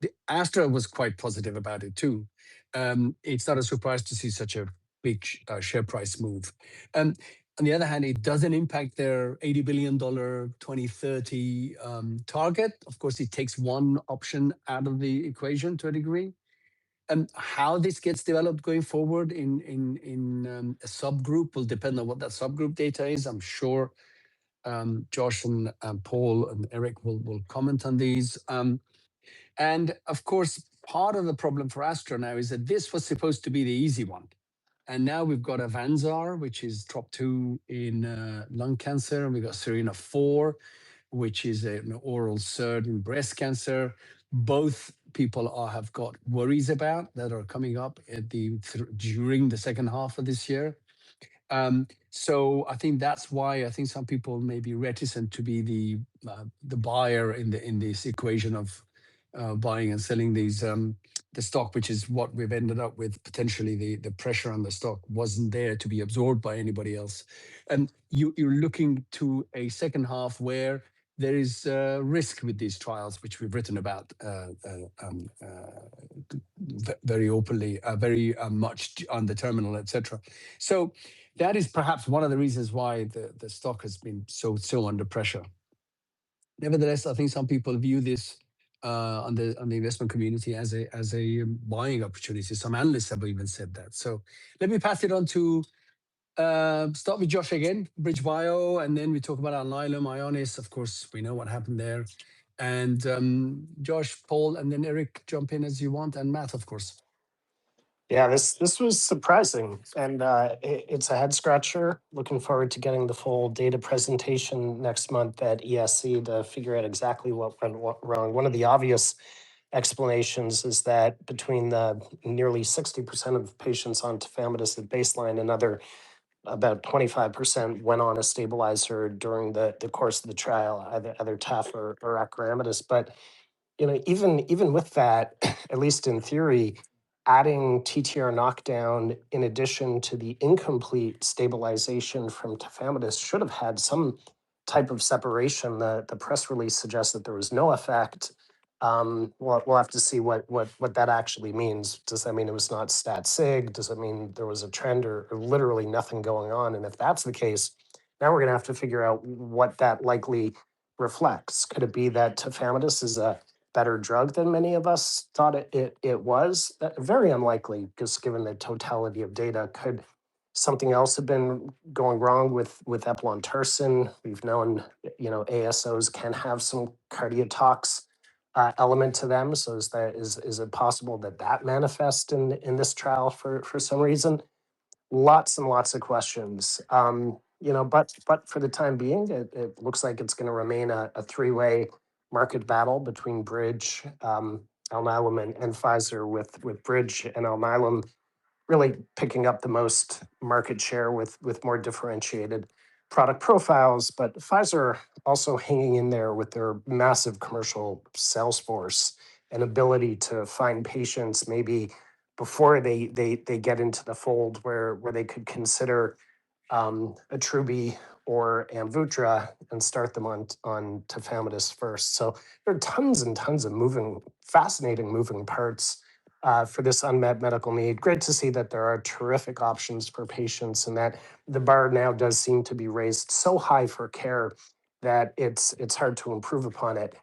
The Astra was quite positive about it too. It's not a surprise to see such a big share price move. On the other hand, it doesn't impact their $80 billion 2030 target. Of course, it takes one option out of the equation to a degree. And how this gets developed going forward in a subgroup will depend on what that subgroup data is. I'm sure Josh and Paul and Eric will comment on these. And of course, part of the problem for Astra now is that this was supposed to be the easy one. And now we've got Avanzar, which is TROP2 in lung cancer. And we've got Serena-4, which is an oral SERD in breast cancer. Both people have got worries about that are coming up during the second half of this year. So I think that's why I think some people may be reticent to be the buyer in this equation of buying and selling these the stock, which is what we've ended up with. Potentially the pressure on the stock wasn't there to be absorbed by anybody else. And you're looking to a second half where there is risk with these trials, which we've written about very openly, very much on the terminal, etc. So that is perhaps one of the reasons why the stock has been so under pressure. Nevertheless, I think some people view this on the investment community as a buying opportunity. Some analysts have even said that. So let me pass it on to start with Josh again, BridgeBio, and then we talk about Alnylam, Ionis. Of course, we know what happened there. And Josh, Paul, and then Eric, jump in as you want, and Matt, of course. Yeah, this was surprising, and it's a head scratcher. Looking forward to getting the full data presentation next month at ESC to figure out exactly what went wrong. One of the obvious explanations is that between the nearly 60% of patients on tafamidis at baseline, another about 25% went on a stabilizer during the course of the trial, either taf or acoramidis. But even with that, at least in theory, adding TTR knockdown in addition to the incomplete stabilization from tafamidis should have had some type of separation. The press release suggests that there was no effect. We'll have to see what that actually means. Does that mean it was not stat sig? Does that mean there was a trend or literally nothing going on? And if that's the case, now we're going to have to figure out what that likely reflects. Could it be that tafamidis is a better drug than many of us thought it was? Very unlikely, because given the totality of data. Could something else have been going wrong with eplontersen? We've known, ASOs can have some cardiotox element to them. So is it possible that manifests in this trial for some reason? Lots and lots of questions. But for the time being, it looks like it's going to remain a three-way market battle between Bridge, Alnylam, and Pfizer, with Bridge and Alnylam really picking up the most market share with more differentiated product profiles, but Pfizer also hanging in there with their massive commercial sales force and ability to find patients maybe before they get into the fold where they could consider Attruby or Amvuttra and start them on tafamidis first. So there are tons and tons of fascinating moving parts for this unmet medical need. Great to see that there are terrific options for patients and that the bar now does seem to be raised so high for care that it's hard to improve upon it.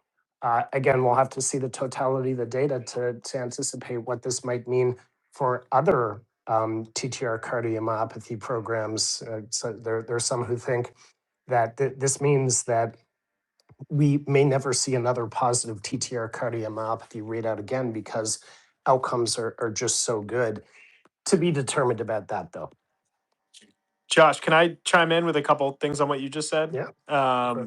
Again, we'll have to see the totality of the data to anticipate what this might mean for other TTR cardiomyopathy programs. So there are some who think that this means that we may never see another positive TTR cardiomyopathy readout again because outcomes are just so good. To be determined about that, though. Josh, can I chime in with a couple things on what you just said? Yeah.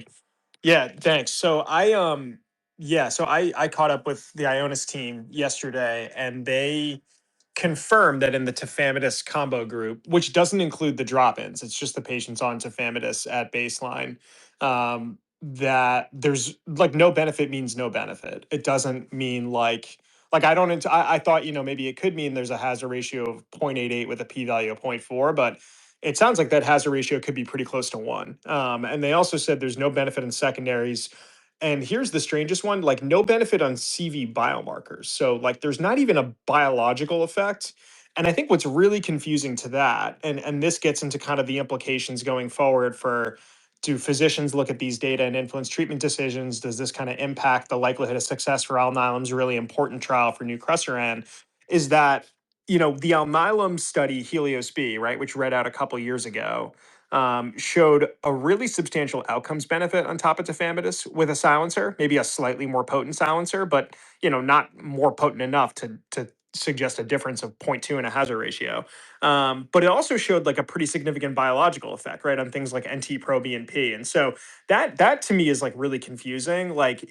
Yeah, thanks. So I caught up with the Ionis team yesterday, and they confirmed that in the tafamidis combo group, which doesn't include the drop-ins, it's just the patients on tafamidis at baseline, that there's like no benefit means no benefit. It doesn't mean like I thought, maybe it could mean there's a hazard ratio of 0.88 with a p-value of 0.4, but it sounds like that hazard ratio could be pretty close to 1. And they also said there's no benefit in secondaries. And here's the strangest one, like no benefit on CV biomarkers. So like there's not even a biological effect. And I think what's really confusing to that, and this gets into kind of the implications going forward for, do physicians look at these data and influence treatment decisions? Does this kind of impact the likelihood of success for Alnylam's really important trial for nucresiran? Is that, the Alnylam study, Helios B, right, which read out a couple years ago, showed a really substantial outcomes benefit on top of tafamidis with a silencer, maybe a slightly more potent silencer, but not more potent enough to suggest a difference of 0.2 in a hazard ratio. But it also showed like a pretty significant biological effect, right, on things like NT-proBNP. And so that to me is like really confusing. Like,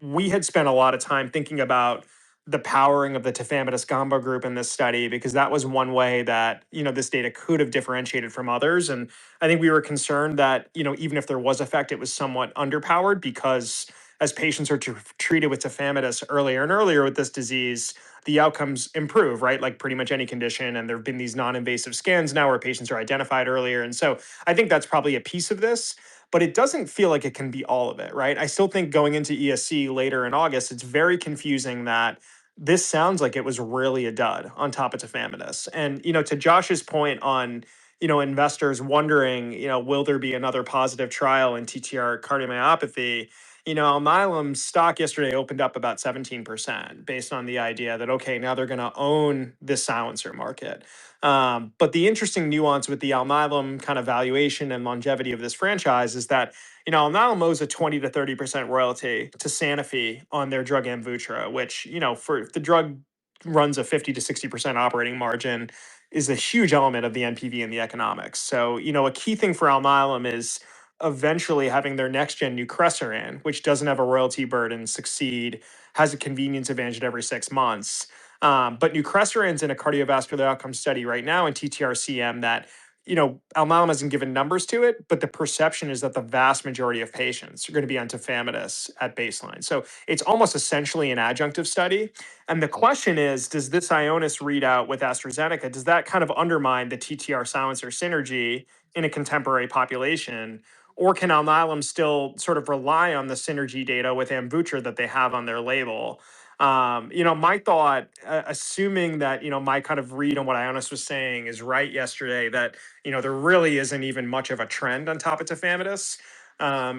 we had spent a lot of time thinking about the powering of the tafamidis combo group in this study, because that was one way that, this data could have differentiated from others. And I think we were concerned that, even if there was effect, it was somewhat underpowered, because as patients are treated with tafamidis earlier and earlier with this disease, the outcomes improve, right? Like pretty much any condition. And there have been these non-invasive scans now where patients are identified earlier. And so I think that's probably a piece of this, but it doesn't feel like it can be all of it, right? I still think going into ESC later in August, it's very confusing that this sounds like it was really a dud on top of tafamidis. And, to Josh's point on, investors wondering, will there be another positive trial in TTR cardiomyopathy? Alnylam's stock yesterday opened up about 17% based on the idea that, okay, now they're going to own this silencer market. But the interesting nuance with the Alnylam kind of valuation and longevity of this franchise is that Alnylam owes a 20 to 30% royalty to Sanofi on their drug Amvuttra, which, for if the drug runs a 50 to 60% operating margin, is a huge element of the NPV and the economics. So, a key thing for Alnylam is eventually having their next gen nucresiran, which doesn't have a royalty burden, succeed, has a convenience advantage at every 6 months. But nucresiran's in a cardiovascular outcome study right now in TTR-CM that Alnylam hasn't given numbers to it, but the perception is that the vast majority of patients are going to be on tafamidis at baseline. So it's almost essentially an adjunctive study. And the question is, does this Ionis readout with AstraZeneca, does that kind of undermine the TTR silencer synergy in a contemporary population? Or can Alnylam still sort of rely on the synergy data with Amvuttra that they have on their label? My thought, assuming that, my kind of read on what Ionis was saying is right yesterday, that, there really isn't even much of a trend on top of tafamidis.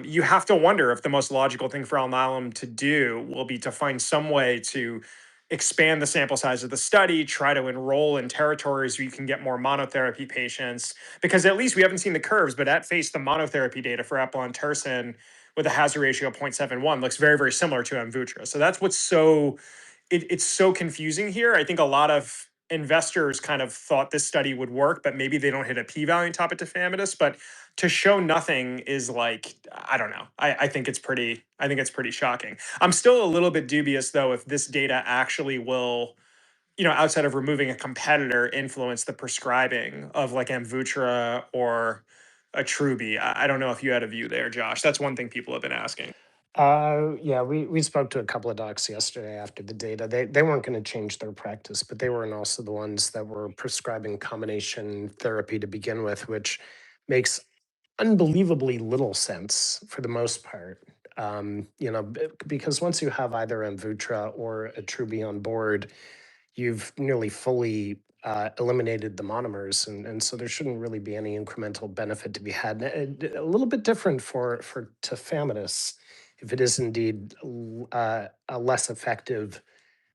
You have to wonder if the most logical thing for Alnylam to do will be to find some way to expand the sample size of the study, try to enroll in territories where you can get more monotherapy patients, because at least we haven't seen the curves, but at face the monotherapy data for eplontersen with a hazard ratio of 0.71 looks very, very similar to Amvuttra. So that's what's it's so confusing here. I think a lot of investors kind of thought this study would work, but maybe they don't hit a p-value on top of tafamidis. But to show nothing is like, I don't know. I think it's pretty shocking. I'm still a little bit dubious though if this data actually will, outside of removing a competitor, influence the prescribing of like Amvuttra or Attruby. I don't know if you had a view there, Josh. That's one thing people have been asking. Yeah, we spoke to a couple of docs yesterday after the data. They weren't going to change their practice, but they weren't also the ones that were prescribing combination therapy to begin with, which makes unbelievably little sense for the most part. Because once you have either Amvuttra or Attruby on board, you've nearly fully eliminated the monomers, and so there shouldn't really be any incremental benefit to be had. A little bit different for tafamidis, if it is indeed a less effective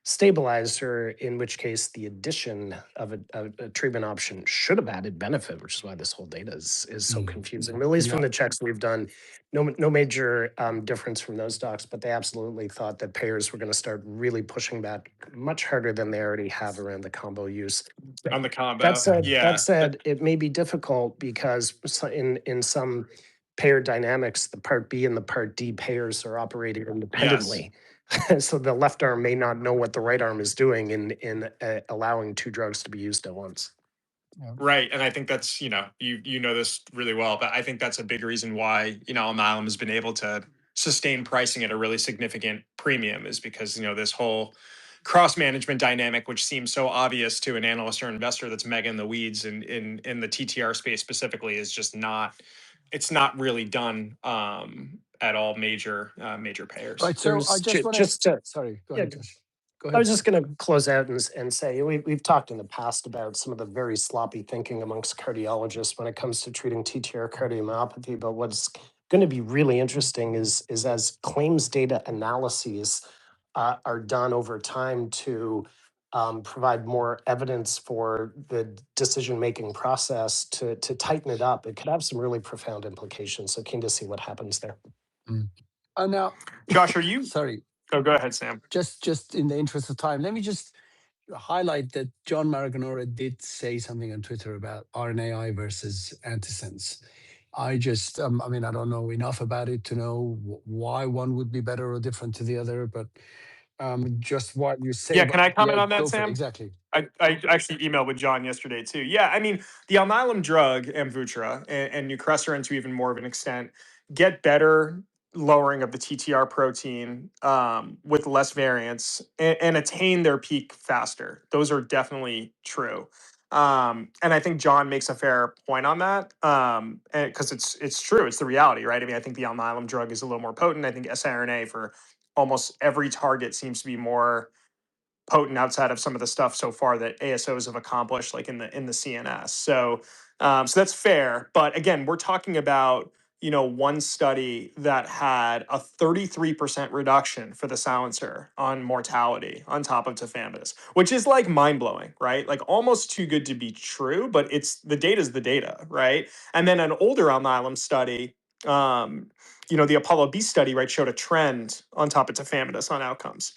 stabilizer, in which case the addition of a treatment option should have added benefit, which is why this whole data is so confusing. At least from the checks we've done, no major difference from those docs, but they absolutely thought that payers were going to start really pushing back much harder than they already have around the combo use. On the combo. That said, it may be difficult because in some payer dynamics, the Part B and the Part D payers are operating independently. Yes. So the left arm may not know what the right arm is doing in allowing two drugs to be used at once. Right. And I think that's, you know this really well, but I think that's a big reason why, Alnylam has been able to sustain pricing at a really significant premium, is because, this whole cross management dynamic, which seems so obvious to an analyst or investor that's mega in the weeds in the TTR space specifically, is just it's not really done at all major payers. Right. So I just want to, sorry, go ahead, Josh. Go ahead. I was just going to close out and say we've talked in the past about some of the very sloppy thinking amongst cardiologists when it comes to treating TTR cardiomyopathy. But what's going to be really interesting is as claims data analyses are done over time to provide more evidence for the decision-making process to tighten it up. It could have some really profound implications. So keen to see what happens there. Now, Josh, are you? Sorry. Oh, go ahead, Sam. Just in the interest of time, let me just highlight that John Maraganore did say something on Twitter about RNAi versus antisense. I don't know enough about it to know why one would be better or different to the other, but just what you say. Yeah, can I comment on that, Sam? Exactly. I actually emailed with John yesterday too. Yeah, I mean, the Alnylam drug, Amvuttra, and nucresiran to even more of an extent, get better lowering of the TTR protein with less variance and attain their peak faster. Those are definitely true. And I think John makes a fair point on that, because it's true. It's the reality, right? I mean, I think the Alnylam drug is a little more potent. I think siRNA for almost every target seems to be more potent outside of some of the stuff so far that ASOs have accomplished, like in the CNS. So that's fair. But again, we're talking about, one study that had a 33% reduction for the silencer on mortality on top of tafamidis, which is like mind blowing, right? Like almost too good to be true, but the data's the data, right? And then an older Alnylam study, the Apollo B study, right, showed a trend on top of tafamidis on outcomes.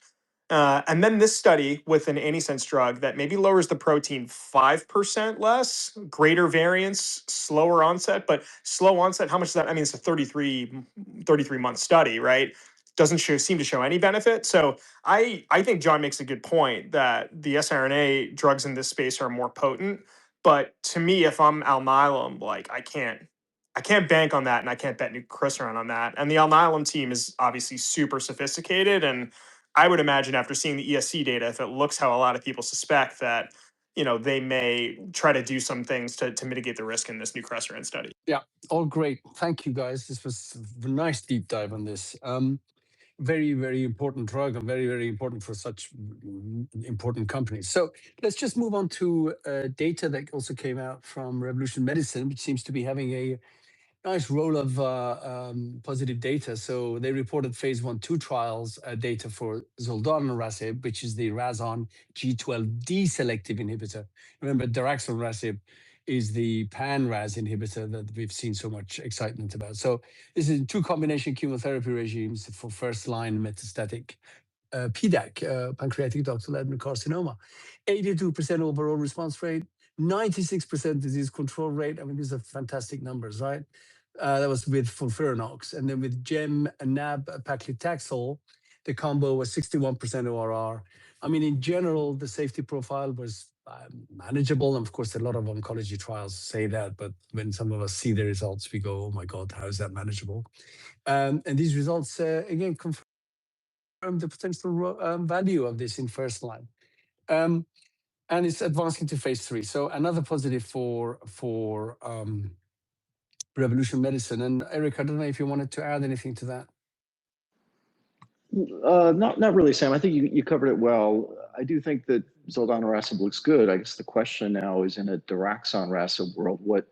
And then this study with an antisense drug that maybe lowers the protein 5% less, greater variance, slower onset, but slow onset, how much is that? I mean, it's a 33-month study, right? Doesn't seem to show any benefit. So I think John makes a good point that the siRNA drugs in this space are more potent. But to me, if I'm Alnylam, like I can't bank on that, and I can't bet nucresiran on that. And the Alnylam team is obviously super sophisticated, and I would imagine after seeing the ESC data, if it looks how a lot of people suspect, that they may try to do some things to mitigate the risk in this nucresiran study. Yeah, all great. Thank you, guys. This was a nice deep dive on this. Very, very important drug, and very, very important for such important companies. So let's just move on to data that also came out from Revolution Medicine, which seems to be having a nice roll of positive data. So they reported phase 1/2 trials data for zoldonrasib, which is the RAS(ON) G12D selective inhibitor. Remember, daraxonrasib is the pan-RAS inhibitor that we've seen so much excitement about. So this is 2 combination chemotherapy regimes for first-line metastatic PDAC, pancreatic ductal adenocarcinoma. 82% overall response rate, 96% disease control rate. I mean, these are fantastic numbers, right? That was with FOLFIRINOX. And then with gem and nab paclitaxel, the combo was 61% ORR. I mean, in general, the safety profile was manageable. And of course, a lot of oncology trials say that, but when some of us see the results, we go, oh my God, how is that manageable? And these results, again, confirm the potential value of this in first line. And it's advancing to phase 3. So another positive for Revolution Medicine. And Eric, I don't know if you wanted to add anything to that. Not really, Sam. I think you covered it well. I do think that zoldonrasib looks good. I guess the question now is, in a daraxonrasib world, what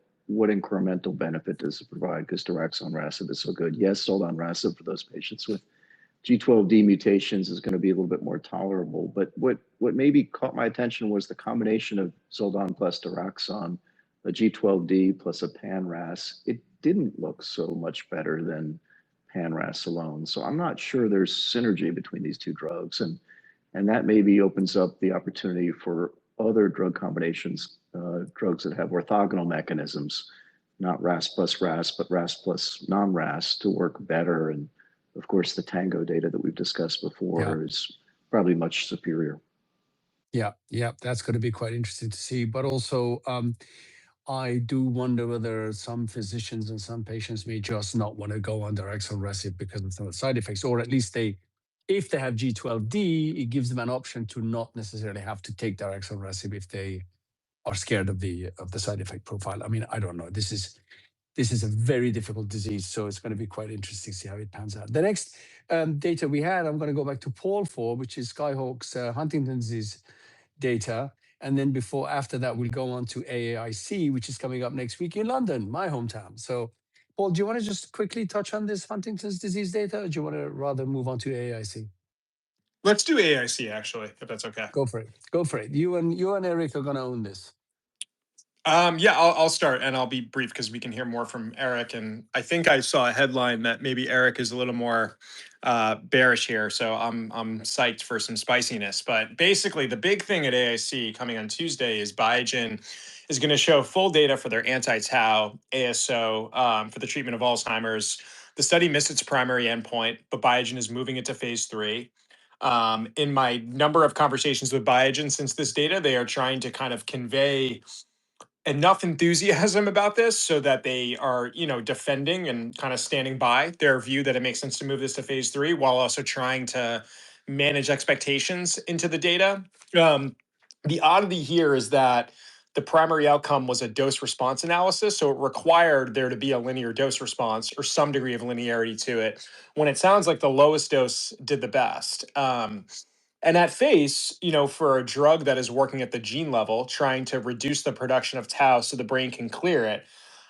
incremental benefit does it provide? Because daraxonrasib is so good. Yes, zoldonrasib for those patients with G12D mutations is going to be a little bit more tolerable. But what maybe caught my attention was the combination of zoldon plus daraxon, a G12D plus a pan-RAS. It didn't look so much better than pan-RAS alone. So I'm not sure there's synergy between these two drugs. And that maybe opens up the opportunity for other drug combinations, drugs that have orthogonal mechanisms, not RAS plus RAS, but RAS plus non-RAS, to work better. And of course, the Tango data that we've discussed before is probably much superior. Yeah, that's going to be quite interesting to see. But also, I do wonder whether some physicians and some patients may just not want to go on daraxonrasib because of some of the side effects, or at least if they have G12D, it gives them an option to not necessarily have to take daraxonrasib if they are scared of the side effect profile. I mean, I don't know. This is a very difficult disease, so it's going to be quite interesting to see how it pans out. The next data we had, I'm going to go back to Paul for, which is Skyhawk's Huntington's disease data. And then after that, we'll go on to AAIC, which is coming up next week in London, my hometown. So, Paul, do you want to just quickly touch on this Huntington's disease data, or do you want to rather move on to AAIC? Let's do AAIC, actually, if that's okay. Go for it. You and Eric are going to own this. Yeah, I'll start, and I'll be brief because we can hear more from Eric. And I think I saw a headline that maybe Eric is a little more bearish here, so I'm psyched for some spiciness. But basically, the big thing at AIC coming on Tuesday is Biogen is going to show full data for their anti-tau ASO for the treatment of Alzheimer's. The study missed its primary endpoint, but Biogen is moving it to phase 3. In my number of conversations with Biogen since this data, they are trying to kind of convey enough enthusiasm about this so that they are, defending and kind of standing by their view that it makes sense to move this to phase 3, while also trying to manage expectations into the data. The oddity here is that the primary outcome was a dose response analysis, so it required there to be a linear dose response or some degree of linearity to it, when it sounds like the lowest dose did the best. And at face, for a drug that is working at the gene level, trying to reduce the production of tau so the brain can clear it,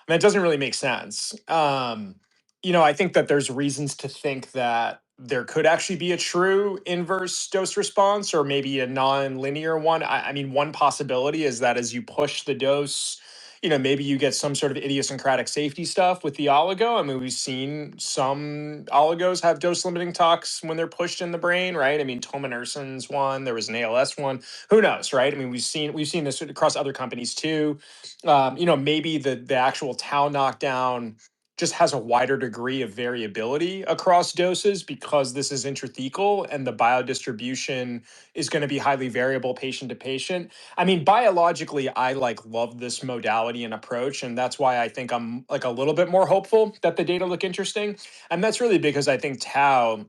it doesn't really make sense. I think that there's reasons to think that there could actually be a true inverse dose response or maybe a non-linear one. I mean, one possibility is that as you push the dose, maybe you get some sort of idiosyncratic safety stuff with the oligo. I mean, we've seen some oligos have dose limiting tox when they're pushed in the brain, right? I mean, tominersen's one, there was an ALS one. Who knows, right? I mean, we've seen this across other companies too. Maybe the actual tau knockdown just has a wider degree of variability across doses because this is intrathecal and the biodistribution is going to be highly variable patient to patient. I mean, biologically, I love this modality and approach, and that's why I think I'm a little bit more hopeful that the data look interesting. And that's really because I think tau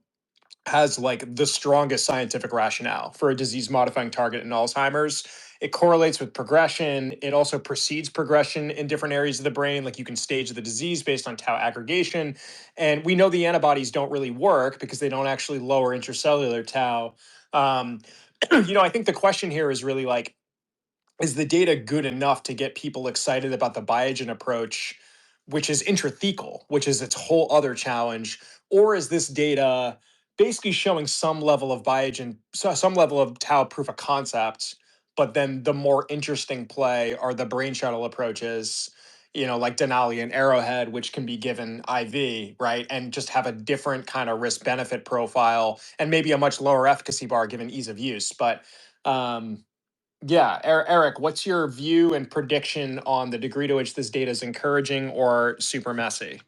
has the strongest scientific rationale for a disease modifying target in Alzheimer's. It correlates with progression. It also precedes progression in different areas of the brain. You can stage the disease based on tau aggregation. And we know the antibodies don't really work because they don't actually lower intracellular tau. I think the question here is really is the data good enough to get people excited about the Biogen approach, which is intrathecal, which is its whole other challenge? Or is this data basically showing some level of some level of tau proof of concept, but then the more interesting play are the brain shuttle approaches, like Denali and Arrowhead, which can be given IV, right? And just have a different kind of risk benefit profile and maybe a much lower efficacy bar given ease of use. But yeah, Eric, what's your view and prediction on the degree to which this data is encouraging or super messy?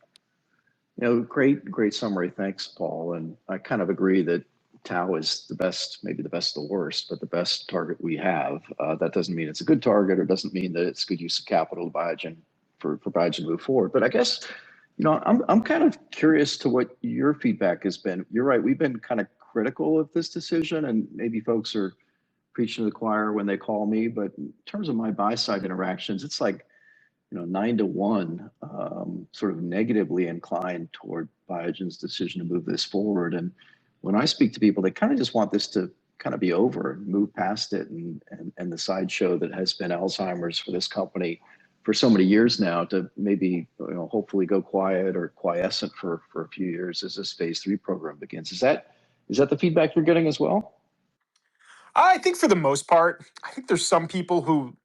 Great summary. Thanks, Paul. And I kind of agree that tau is the best, maybe the best of the worst, but the best target we have. That doesn't mean it's a good target or doesn't mean that it's good use of capital to Biogen for Biogen to move forward. But I guess, I'm kind of curious to what your feedback has been. You're right. We've been kind of critical of this decision, and maybe folks are preaching to the choir when they call me. But in terms of my buy-side interactions, it's 9-1, sort of negatively inclined toward Biogen's decision to move this forward. And when I speak to people, they kind of just want this to kind of be over and move past it. And the sideshow that has been Alzheimer's for this company for so many years now to maybe, hopefully go quiet or quiescent for a few years as this phase 3 program begins. Is that the feedback you're getting as well? I think for the most part, I think there's some people who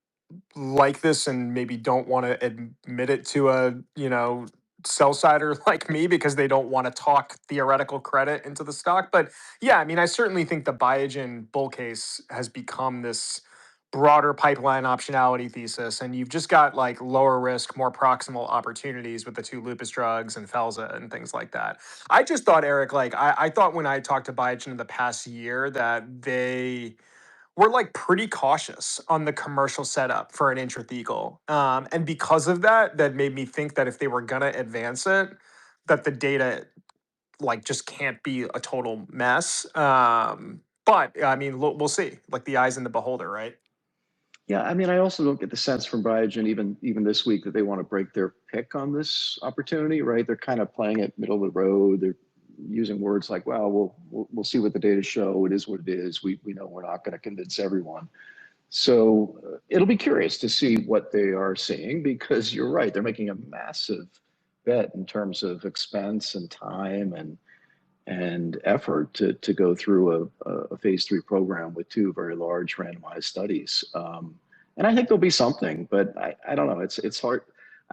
like this and maybe don't want to admit it to a sell sider like me because they don't want to talk theoretical credit into the stock. But yeah, I mean, I certainly think the Biogen bull case has become this broader pipeline optionality thesis, and you've just got lower risk, more proximal opportunities with the 2 lupus drugs and Felza and things like that. I just thought, Eric, I thought when I talked to Biogen in the past year that they we're pretty cautious on the commercial setup for an intrathecal. And because of that, that made me think that if they were going to advance it, that the data just can't be a total mess. But I mean, we'll see, the eyes in the beholder, right? Yeah, I mean, I also don't get the sense from Biogen even this week that they want to break their pick on this opportunity, right? They're kind of playing it middle of the road. They're using words like, "Well, we'll see what the data show. It is what it is. We know we're not going to convince everyone." So it'll be curious to see what they are seeing, because you're right, they're making a massive bet in terms of expense and time and effort to go through a phase 3 program with 2 very large randomized studies. And I think there'll be something, but I don't know. It's hard.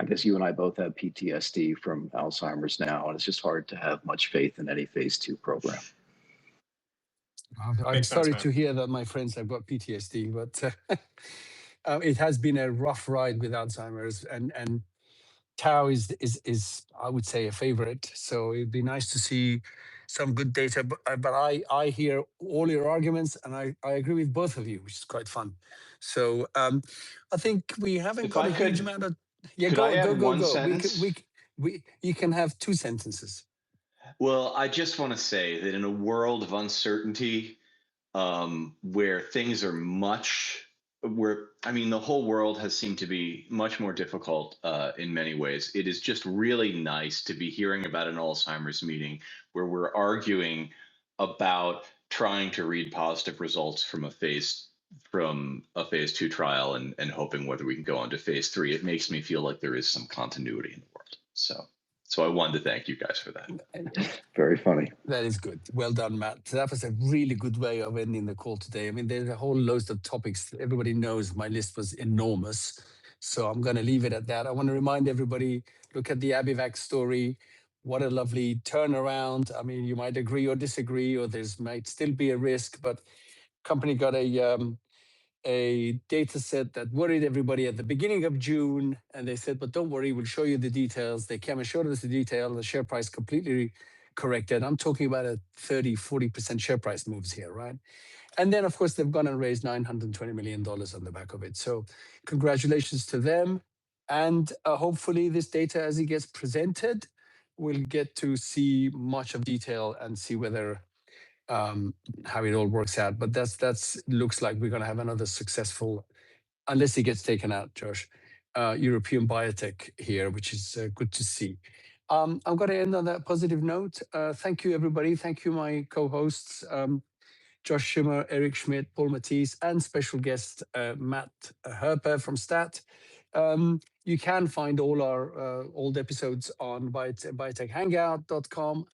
I guess you and I both have PTSD from Alzheimer's now, and it's just hard to have much faith in any phase 2 program. I'm sorry to hear that my friends have got PTSD, but it has been a rough ride with Alzheimer's, and tau is I would say a favorite. So it'd be nice to see some good data. But I hear all your arguments, and I agree with both of you, which is quite fun. So I think we haven't If got I a huge could, amount of could I add one go. sentence? You can have 2 sentences. Well, I just want to say that in a world of uncertainty, where things are the whole world has seemed to be much more difficult in many ways. It is just really nice to be hearing about an Alzheimer's meeting where we're arguing about trying to read positive results from a phase 2 trial and hoping whether we can go on to phase 3. It makes me feel like there is some continuity in the world. So I wanted to thank you guys for that. Very funny. That is good. Well done, Matt. That was a really good way of ending the call today. I mean, there's a whole load of topics. Everybody knows my list was enormous. So I'm going to leave it at that. I want to remind everybody, look at the Abivax story. What a lovely turnaround. I mean, you might agree or disagree, or there's might still be a risk, but company got a data set that worried everybody at the beginning of June. And they said, but don't worry, we'll show you the details. They came and showed us the detail. The share price completely corrected. I'm talking about a 30-40% share price moves here, right? And then, of course, they've gone and raised $920 million on the back of it. So congratulations to them. And hopefully this data, as it gets presented, we'll get to see much of detail and see whether how it all works out. But that's looks like we're going to have another successful, unless it gets taken out, Josh, European biotech here, which is good to see. I'm going to end on that positive note. Thank you, everybody. Thank you, my co-hosts, Josh Schimmer, Eric Schmidt, Paul Matteis, and special guest Matt Herper from Stat. You can find all our old episodes on biotechhangout.com